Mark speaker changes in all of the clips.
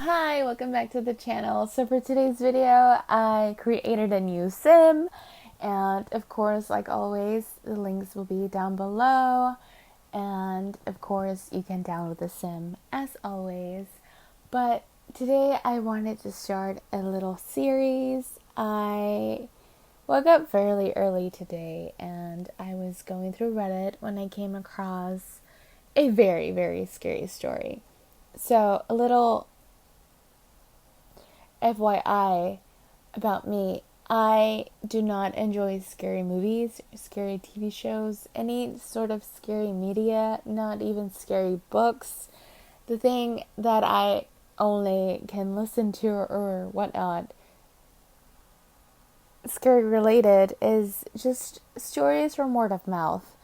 Speaker 1: Hi, welcome back to the channel. So for today's video, I created a new sim, and of course, like always, the links will be down below, and of course, you can download the sim as always. But today I wanted to start a little series. I woke up fairly early today, and I was going through Reddit when I came across a very, very scary story. So, a little FYI about me, I do not enjoy scary movies, scary TV shows, any sort of scary media, not even scary books. The thing that I only can listen to or whatnot, scary related, is just stories from word of mouth.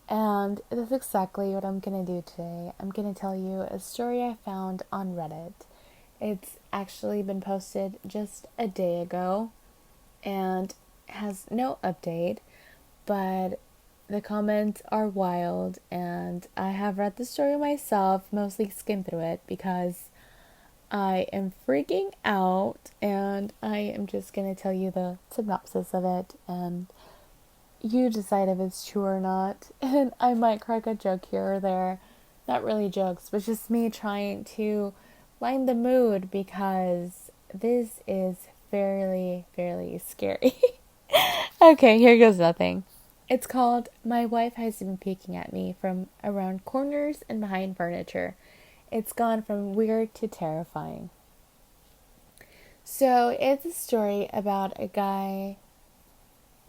Speaker 1: And that's exactly what I'm gonna do today. I'm gonna tell you a story I found on Reddit. It's actually been posted just a day ago and has no update, but the comments are wild, and I have read the story myself, mostly skimmed through it because I am freaking out, and I am just gonna tell you the synopsis of it, and you decide if it's true or not. And I might crack a joke here or there. Not really jokes, but just me trying to lighten the mood because this is fairly, fairly scary. Okay, here goes nothing. It's called My Wife Has Been Peeking at Me from Around Corners and Behind Furniture. It's gone from weird to terrifying. So, it's a story about a guy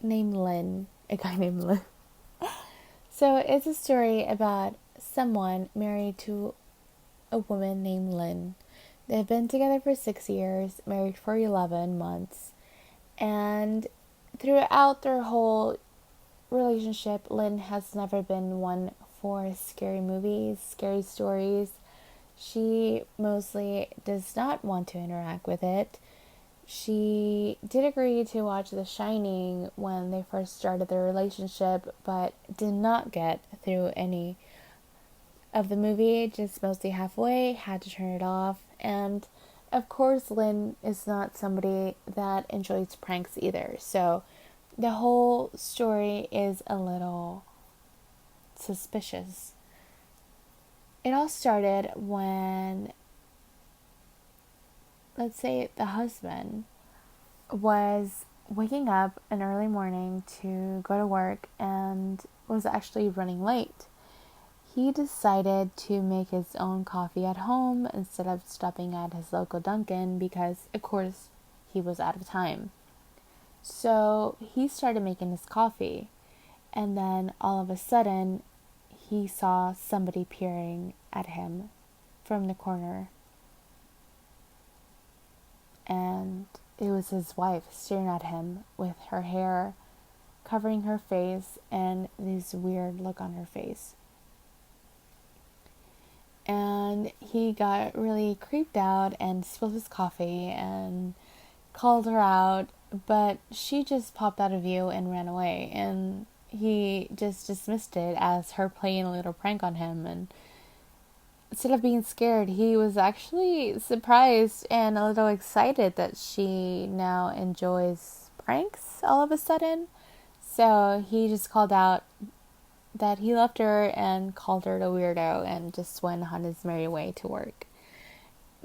Speaker 1: named Lynn. A guy named Lynn. So, it's a story about someone married to a woman named Lynn. They've been together for 6 years, married for 11 months, and throughout their whole relationship, Lynn has never been one for scary movies, scary stories. She mostly does not want to interact with it. She did agree to watch The Shining when they first started their relationship, but did not get through any of the movie, just mostly halfway, had to turn it off. And of course, Lynn is not somebody that enjoys pranks either. So the whole story is a little suspicious. It all started when, let's say, the husband was waking up an early morning to go to work and was actually running late. He decided to make his own coffee at home instead of stopping at his local Dunkin' because, of course, he was out of time. So he started making his coffee, and then all of a sudden, he saw somebody peering at him from the corner. And it was his wife staring at him with her hair covering her face and this weird look on her face. And he got really creeped out and spilled his coffee and called her out, but she just popped out of view and ran away, and he just dismissed it as her playing a little prank on him. And instead of being scared, he was actually surprised and a little excited that she now enjoys pranks all of a sudden. So he just called out that he loved her and called her a weirdo and just went on his merry way to work.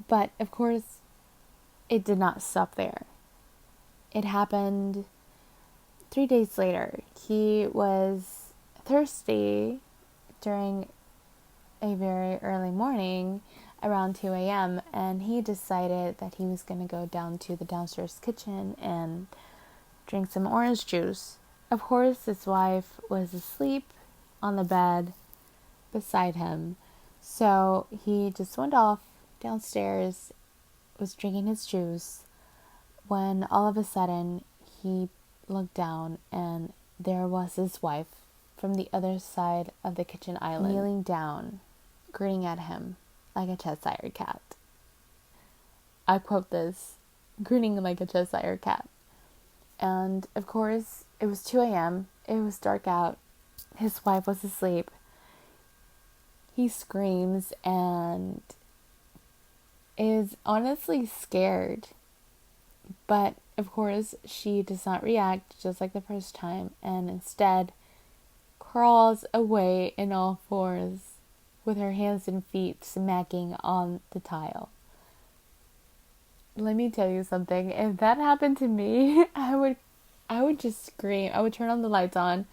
Speaker 1: But of course, it did not stop there. It happened 3 days later. He was thirsty during a very early morning around 2 a.m. and he decided that he was going to go down to the downstairs kitchen and drink some orange juice. Of course, his wife was asleep on the bed beside him. So he just went off downstairs, was drinking his juice, when all of a sudden he looked down and there was his wife from the other side of the kitchen island, kneeling down, grinning at him like a Cheshire cat. I quote this, grinning like a Cheshire cat. And of course, it was 2 a.m., it was dark out, his wife was asleep. He screams, and is honestly scared. But of course, she does not react just like the first time, and instead crawls away in all fours with her hands and feet smacking on the tile. Let me tell you something. If that happened to me, I would just scream. I would turn on the lights on.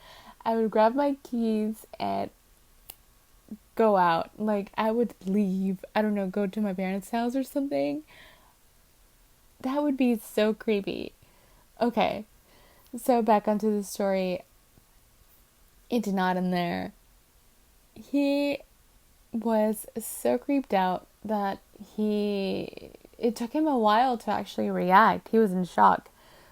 Speaker 1: I would grab my keys and go out. Like, I would leave. I don't know, go to my parents' house or something. That would be so creepy. Okay, so back onto the story. It did not end there. He was so creeped out that it took him a while to actually react. He was in shock.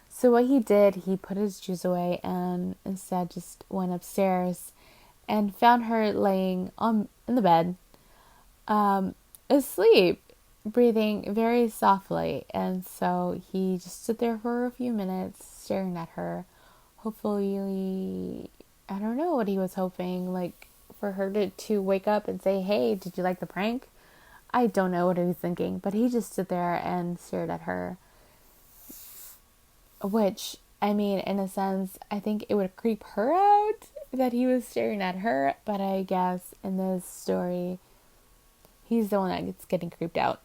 Speaker 1: So what he did, he put his juice away and instead just went upstairs and found her laying in the bed, asleep, breathing very softly. And so he just stood there for a few minutes staring at her. Hopefully, I don't know what he was hoping, like for her to wake up and say, "Hey, did you like the prank?" I don't know what he was thinking, but he just stood there and stared at her. Which, I mean, in a sense, I think it would creep her out that he was staring at her, but I guess in this story, he's the one that gets getting creeped out.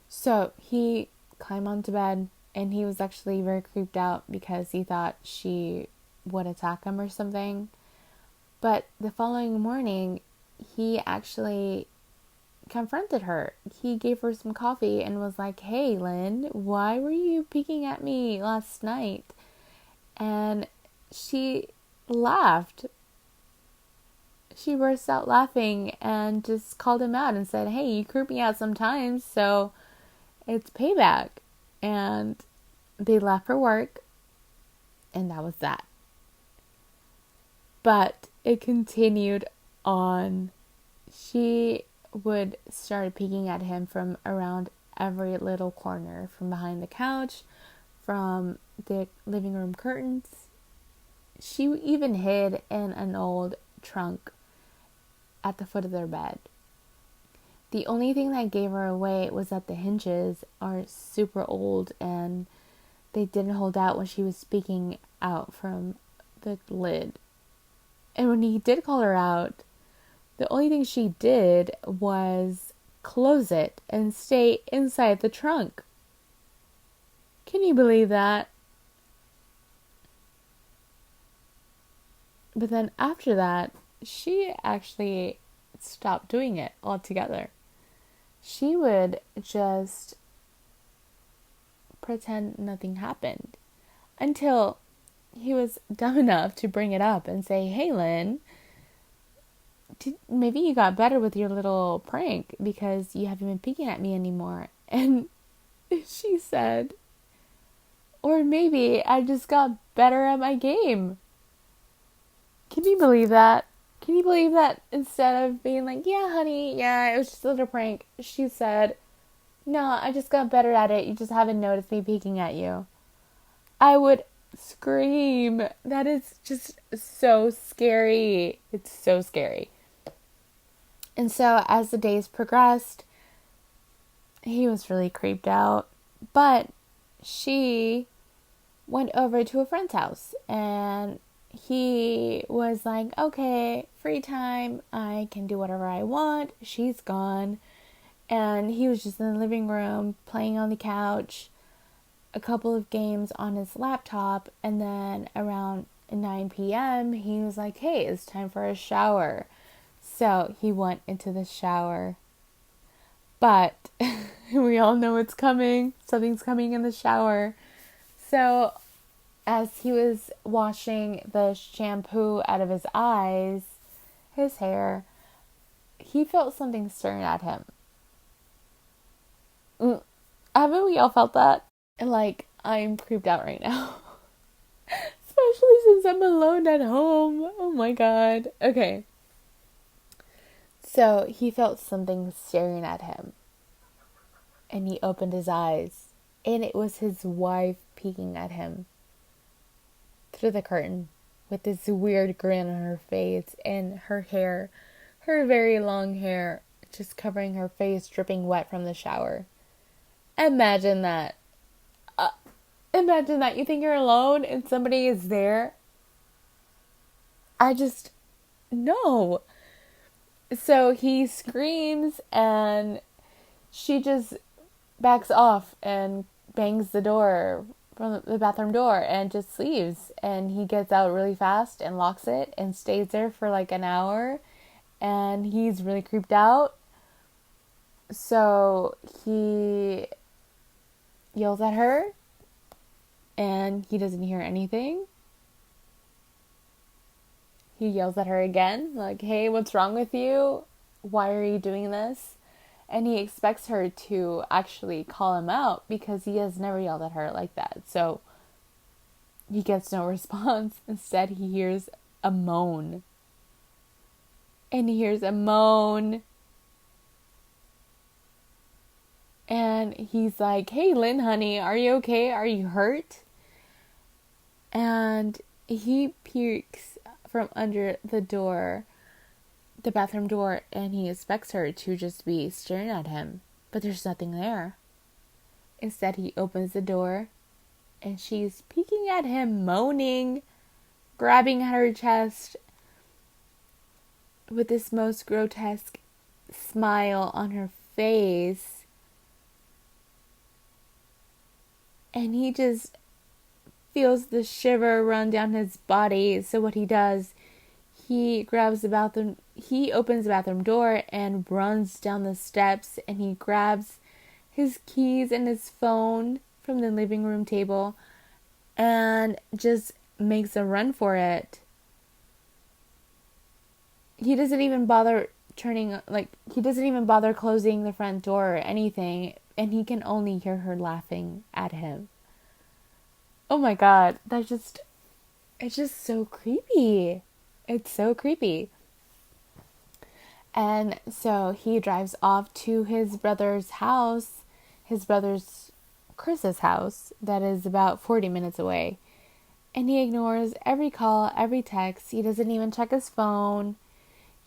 Speaker 1: So he climbed onto bed, and he was actually very creeped out because he thought she would attack him or something. But the following morning, he actually confronted her. He gave her some coffee and was like, "Hey, Lynn, why were you peeking at me last night?" And she laughed. She burst out laughing and just called him out and said, "Hey, you creep me out sometimes, so it's payback." And they left for work, and that was that. But it continued on. She would start peeking at him from around every little corner, from behind the couch, from the living room curtains. She even hid in an old trunk at the foot of their bed. The only thing that gave her away was that the hinges are super old and they didn't hold out when she was speaking out from the lid. And when he did call her out, the only thing she did was close it and stay inside the trunk. Can you believe that? But then after that, she actually stopped doing it altogether. She would just pretend nothing happened until he was dumb enough to bring it up and say, "Hey, Lynn, maybe you got better with your little prank because you haven't been peeking at me anymore." And she said, "Or maybe I just got better at my game." Can you believe that? Can you believe that instead of being like, "Yeah, honey, yeah, it was just a little prank," she said, "No, I just got better at it. You just haven't noticed me peeking at you." I would scream. That is just so scary. It's so scary. And so as the days progressed, he was really creeped out. But she went over to a friend's house and he was like, "Okay, free time. I can do whatever I want." She's gone. And he was just in the living room playing on the couch, a couple of games on his laptop. And then around 9 p.m., he was like, "Hey, it's time for a shower." So he went into the shower. But we all know it's coming. Something's coming in the shower. So as he was washing the shampoo out of his eyes, his hair, he felt something staring at him. Haven't we all felt that? Like, I'm creeped out right now. Especially since I'm alone at home. Oh my god. Okay. So he felt something staring at him. And he opened his eyes. And it was his wife peeking at him through the curtain with this weird grin on her face, and her hair, her very long hair, just covering her face, dripping wet from the shower. Imagine that. Uh, Imagine that. You think you're alone and somebody is there. I just, no. So he screams and she just backs off and bangs the door from the bathroom door and just leaves. And he gets out really fast and locks it and stays there for like an hour. And he's really creeped out. So he yells at her and he doesn't hear anything. He yells at her again, like, hey, what's wrong with you? Why are you doing this? And he expects her to actually call him out because he has never yelled at her like that. So he gets no response. Instead, he hears a moan. And he hears a moan. And he's like, hey, Lynn, honey, are you okay? Are you hurt? And he peeks from under the door, the bathroom door, and he expects her to just be staring at him. But there's nothing there. Instead, he opens the door, and she's peeking at him, moaning, grabbing at her chest, with this most grotesque smile on her face. And he just feels the shiver run down his body. So what he does, he opens the bathroom door and runs down the steps, and he grabs his keys and his phone from the living room table and just makes a run for it. He doesn't even bother closing the front door or anything, and he can only hear her laughing at him. Oh my god, it's just so creepy. It's so creepy. And so he drives off to his brother's house, Chris's house, that is about 40 minutes away. And he ignores every call, every text. He doesn't even check his phone.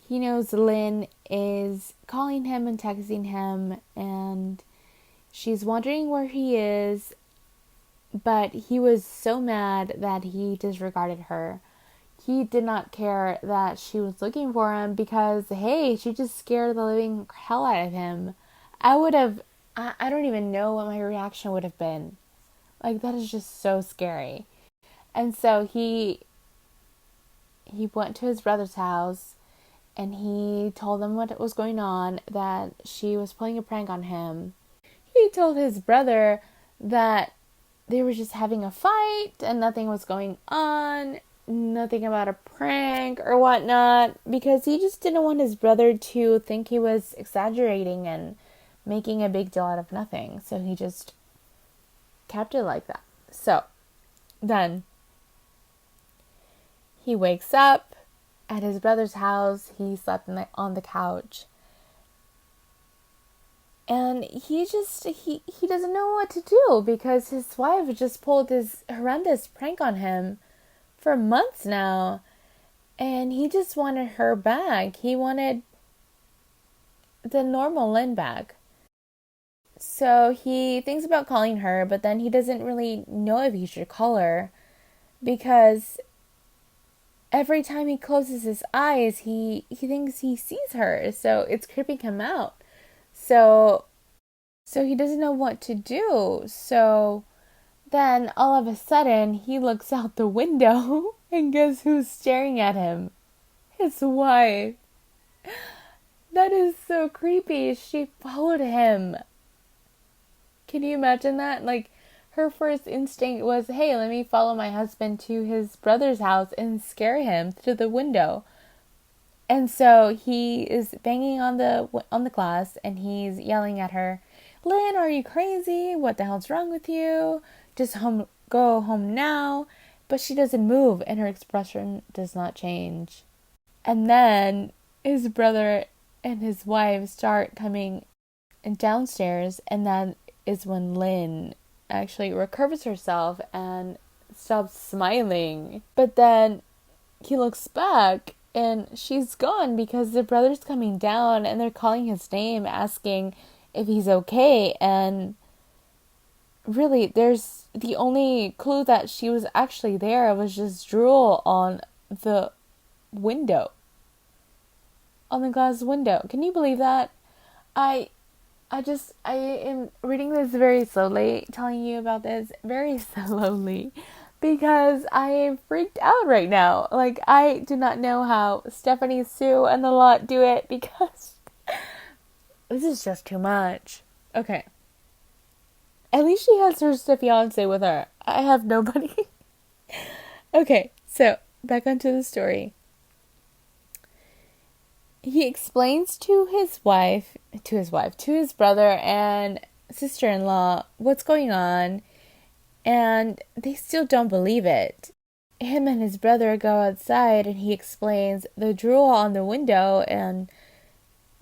Speaker 1: He knows Lynn is calling him and texting him, and she's wondering where he is. But he was so mad that he disregarded her. He did not care that she was looking for him because, hey, she just scared the living hell out of him. I don't even know what my reaction would have been. Like, that is just so scary. And so he went to his brother's house and he told them what was going on, that she was playing a prank on him. He told his brother that they were just having a fight and nothing was going on, nothing about a prank or whatnot, because he just didn't want his brother to think he was exaggerating and making a big deal out of nothing. So he just kept it like that. So then he wakes up at his brother's house. He slept on the couch. And he doesn't know what to do because his wife just pulled this horrendous prank on him for months now. And he just wanted her back. He wanted the normal Lynn back. So he thinks about calling her, but then he doesn't really know if he should call her because every time he closes his eyes, he thinks he sees her. So it's creeping him out. So he doesn't know what to do. So then all of a sudden he looks out the window and guess who's staring at him? His wife. That is so creepy. She followed him. Can you imagine that? Like, her first instinct was, hey, let me follow my husband to his brother's house and scare him through the window. And so he is banging on the glass and he's yelling at her, Lynn, are you crazy? What the hell's wrong with you? Just go home now. But she doesn't move and her expression does not change. And then his brother and his wife start coming downstairs, and that is when Lynn actually recovers herself and stops smiling. But then he looks back and she's gone because the brother's coming down and they're calling his name, asking if he's okay. And really, there's the only clue that she was actually there was just drool on the window, on the glass window. Can you believe that? I I am reading this very slowly, telling you about this very slowly because I am freaked out right now. Like, I do not know how Stephanie, Sue, and the lot do it because this is just too much. Okay. At least she has her fiance with her. I have nobody. Okay, so back onto the story. He explains to his brother and sister-in-law what's going on, and they still don't believe it. Him and his brother go outside, and he explains the drool on the window and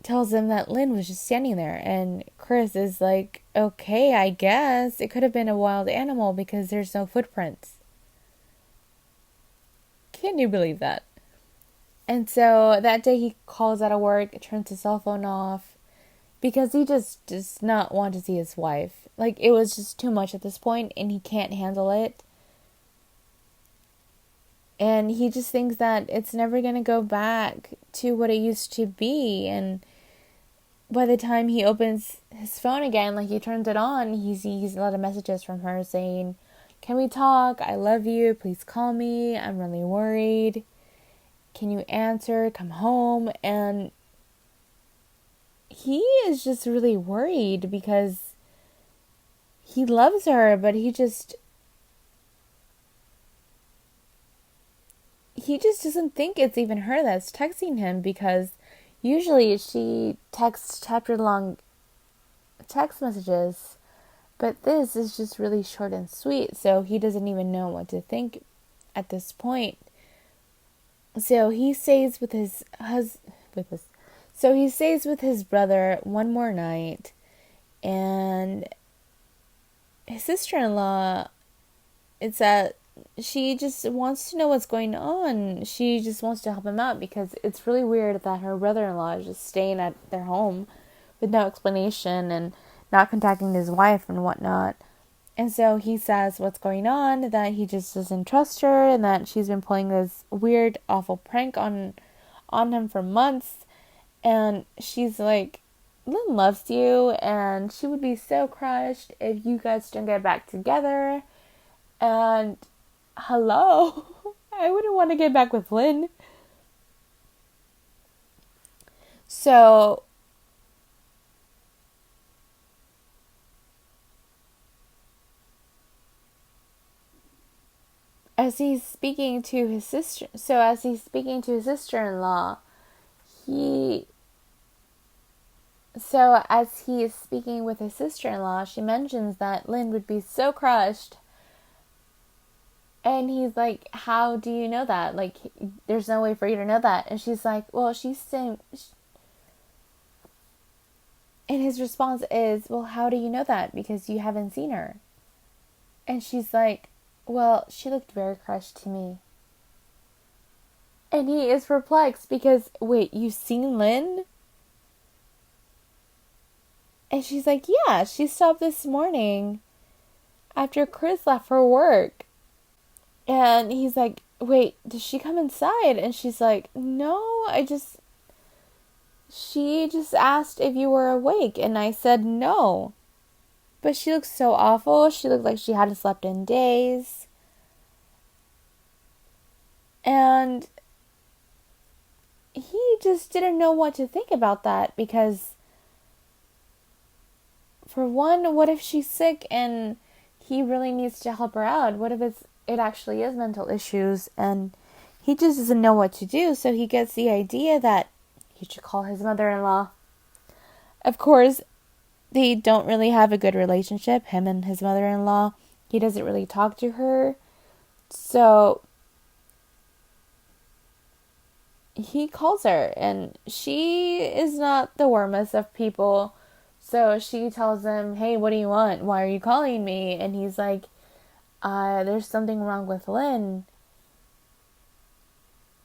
Speaker 1: tells them that Lynn was just standing there. And Chris is like, okay, I guess. It could have been a wild animal because there's no footprints. Can you believe that? And so that day he calls out of work, turns his cell phone off, because he just does not want to see his wife. Like, it was just too much at this point, and he can't handle it. And he just thinks that it's never going to go back to what it used to be. And by the time he opens his phone again, like, he turns it on, he sees a lot of messages from her saying, "Can we talk? I love you. Please call me. I'm really worried. Can you answer? Come home." And he is just really worried because he loves her, but he just doesn't think it's even her that's texting him, because usually she texts chapter-long text messages, but this is just really short and sweet, so he doesn't even know what to think at this point. So he stays with his brother one more night, and his sister-in-law, she just wants to know what's going on. She just wants to help him out because it's really weird that her brother-in-law is just staying at their home with no explanation and not contacting his wife and whatnot. And so he says what's going on, that he just doesn't trust her, and that she's been playing this weird, awful prank on him for months. And she's like, "Lynn loves you, and she would be so crushed if you guys don't get back together." And hello, I wouldn't want to get back with Lynn. So as he's speaking to his sister-in-law, as he is speaking with his sister-in-law, she mentions that Lynn would be so crushed. And he's like, "How do you know that? Like, there's no way for you to know that." And she's like, "Well, she's saying..." And his response is, "Well, how do you know that? Because you haven't seen her." And she's like, "Well, she looked very crushed to me." And he is perplexed because, "Wait, you've seen Lynn?" And she's like, "Yeah, she stopped this morning after Chris left for work." And he's like, "Wait, did she come inside?" And she's like, "No, she just asked if you were awake, and I said no. But she looked so awful. She looked like she hadn't slept in days." And he just didn't know what to think about that, because for one, what if she's sick and he really needs to help her out? What if it actually is mental issues, and he just doesn't know what to do? So he gets the idea that he should call his mother-in-law. Of course, they don't really have a good relationship, him and his mother-in-law. He doesn't really talk to her. So he calls her, and she is not the warmest of people. So she tells him, "Hey, what do you want? Why are you calling me?" And he's like, "There's something wrong with Lynn."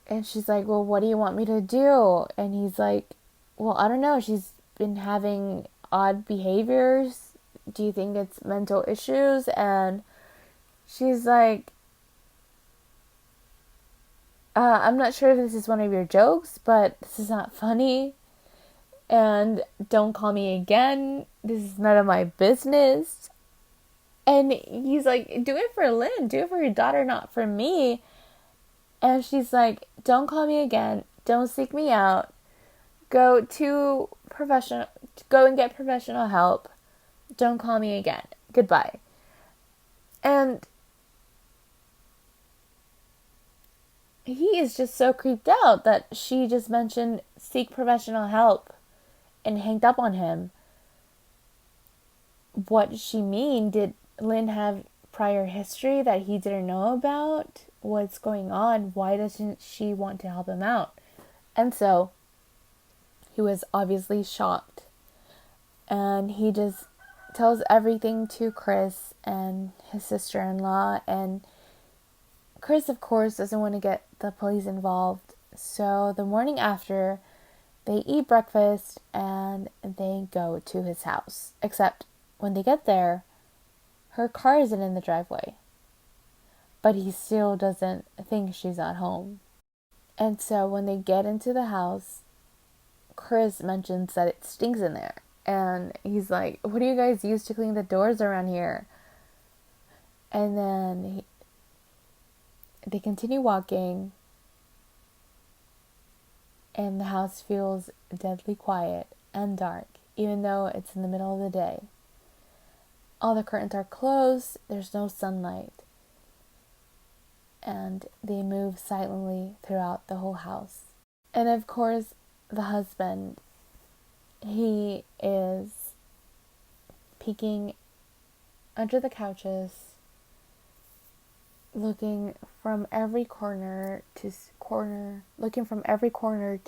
Speaker 1: And she's like, "Well, what do you want me to do?" And he's like, "Well, I don't know. She's been having odd behaviors do you think it's mental issues? And she's like, I'm not sure if this is one of your jokes, but this is not funny. And don't call me again. This is none of my business. And he's like, do it for Lynn. Do it for your daughter, not for me. And she's like, don't call me again. Don't seek me out. Go and get professional help. Don't call me again. Goodbye. And he is just so creeped out that she just mentioned seek professional help and hanged up on him. What does she mean? Did Lynn have prior history that he didn't know about? What's going on? Why doesn't she want to help him out? And so he was obviously shocked. And he just tells everything to Chris and his sister-in-law. And Chris, of course, doesn't want to get the police involved. So the morning after, they eat breakfast and they go to his house. Except when they get there, her car isn't in the driveway. But he still doesn't think she's at home. And so when they get into the house, Chris mentions that it stinks in there. And he's like, what do you guys use to clean the doors around here? And then they continue walking. And the house feels deadly quiet and dark, even though it's in the middle of the day. All the curtains are closed. There's no sunlight. And they move silently throughout the whole house. And of course, the husband, he is peeking under the couches, looking from every corner to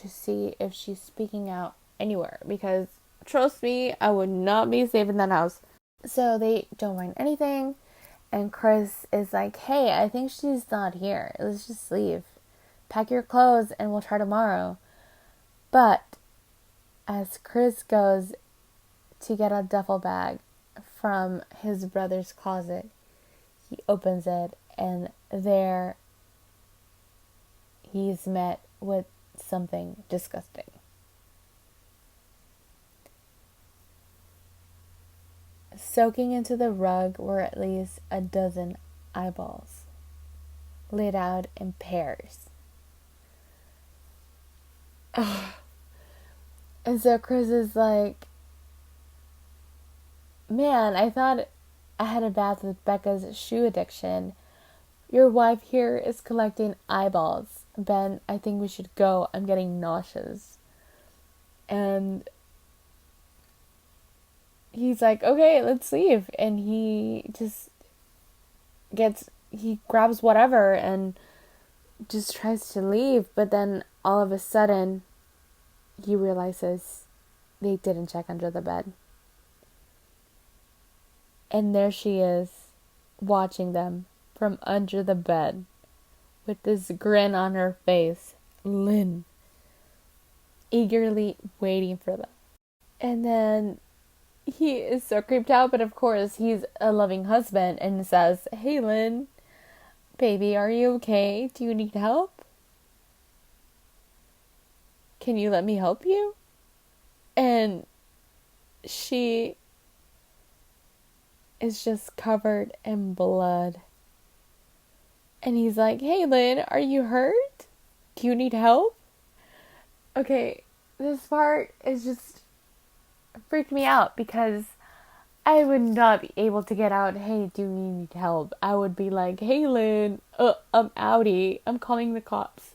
Speaker 1: see if she's speaking out anywhere. Because trust me, I would not be safe in that house. So they don't mind anything. And Chris is like, hey, I think she's not here. Let's just leave. Pack your clothes and we'll try tomorrow. But as Chris goes to get a duffel bag from his brother's closet, he opens it and there he's met with something disgusting. Soaking into the rug were at least a dozen eyeballs, laid out in pairs. Ugh. And so Chris is like, man, I thought I had a bath with Becca's shoe addiction. Your wife here is collecting eyeballs. Ben, I think we should go. I'm getting nauseous. And he's like, okay, let's leave. And he grabs whatever and just tries to leave. But then all of a sudden, he realizes they didn't check under the bed. And there she is, watching them from under the bed, with this grin on her face, Lynn, eagerly waiting for them. And then he is so creeped out, but of course he's a loving husband and says, hey Lynn, baby, are you okay? Do you need help? Can you let me help you? And she is just covered in blood. And he's like, hey Lynn, are you hurt? Do you need help? Okay, this part is just freaked me out because I would not be able to get out, hey, do you need help? I would be like, hey Lynn, I'm outie. I'm calling the cops.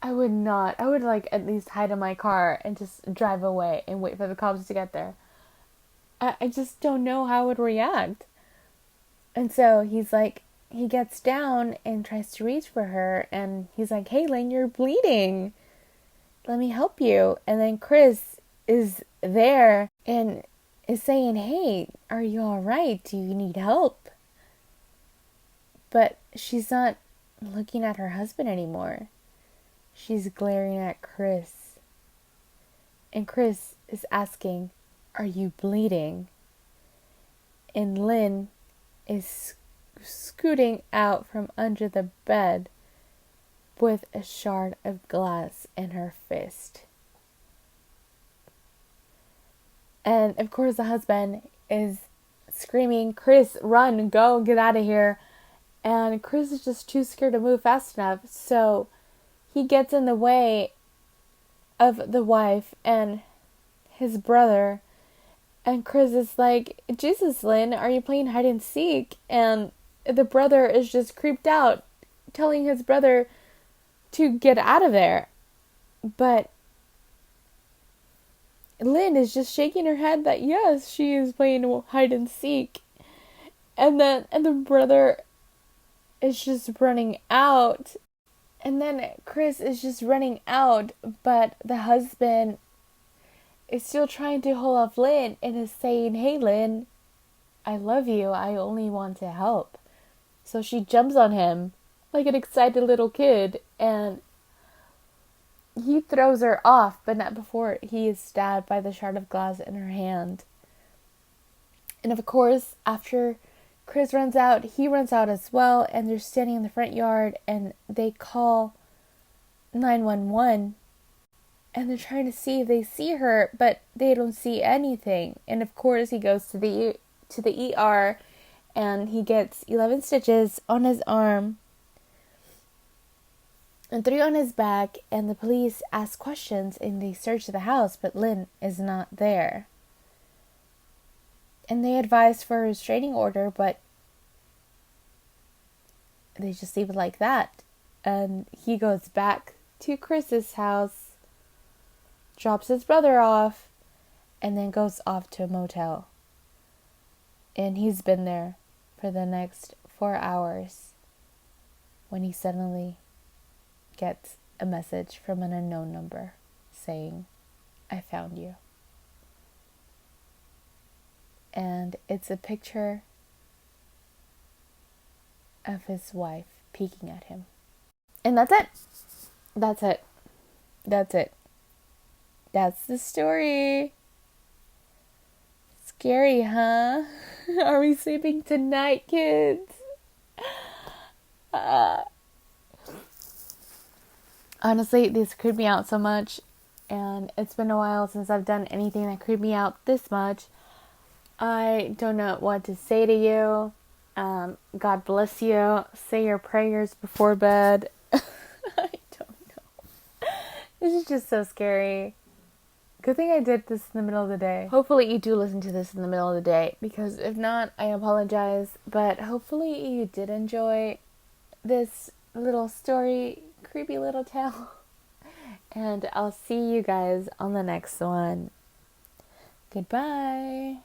Speaker 1: I would not. I would like at least hide in my car and just drive away and wait for the cops to get there. I just don't know how I would react. And so he's like, he gets down and tries to reach for her. And he's like, hey, Lynn, you're bleeding. Let me help you. And then Chris is there and is saying, hey, are you all right? Do you need help? But she's not looking at her husband anymore. She's glaring at Chris. And Chris is asking, are you bleeding? and Lynn is scooting out from under the bed with a shard of glass in her fist. And of course the husband is screaming, "Chris, run, go, get out of here." And Chris is just too scared to move fast enough, so he gets in the way of the wife and his brother. And Chris is like, "Jesus, Lynn, are you playing hide and seek?" And the brother is just creeped out, telling his brother to get out of there. But Lynn is just shaking her head that yes, she is playing hide and seek. And the brother is just running out. And then Chris is just running out, but the husband is still trying to hold off Lynn and is saying, "Hey Lynn, I love you. I only want to help." So she jumps on him like an excited little kid, and he throws her off, but not before he is stabbed by the shard of glass in her hand. And of course, after Chris runs out, he runs out as well, and they're standing in the front yard, and they call 911, and they're trying to see if they see her, but they don't see anything. And of course, he goes to the ER, and he gets 11 stitches on his arm and 3 on his back, and the police ask questions and they search the house, but Lynn is not there. And they advise for a restraining order, but they just leave it like that. And he goes back to Chris's house, drops his brother off, and then goes off to a motel. And he's been there for the next 4 hours when he suddenly gets a message from an unknown number saying, "I found you." And it's a picture of his wife peeking at him. And that's it. That's it. That's it. That's the story. Scary, huh? Are we sleeping tonight, kids? Honestly, these creep me out so much, and it's been a while since I've done anything that creeped me out this much. I don't know what to say to you. God bless you. Say your prayers before bed. I don't know. This is just so scary. Good thing I did this in the middle of the day. Hopefully you do listen to this in the middle of the day, because if not, I apologize. But hopefully you did enjoy this little story, creepy little tale. And I'll see you guys on the next one. Goodbye.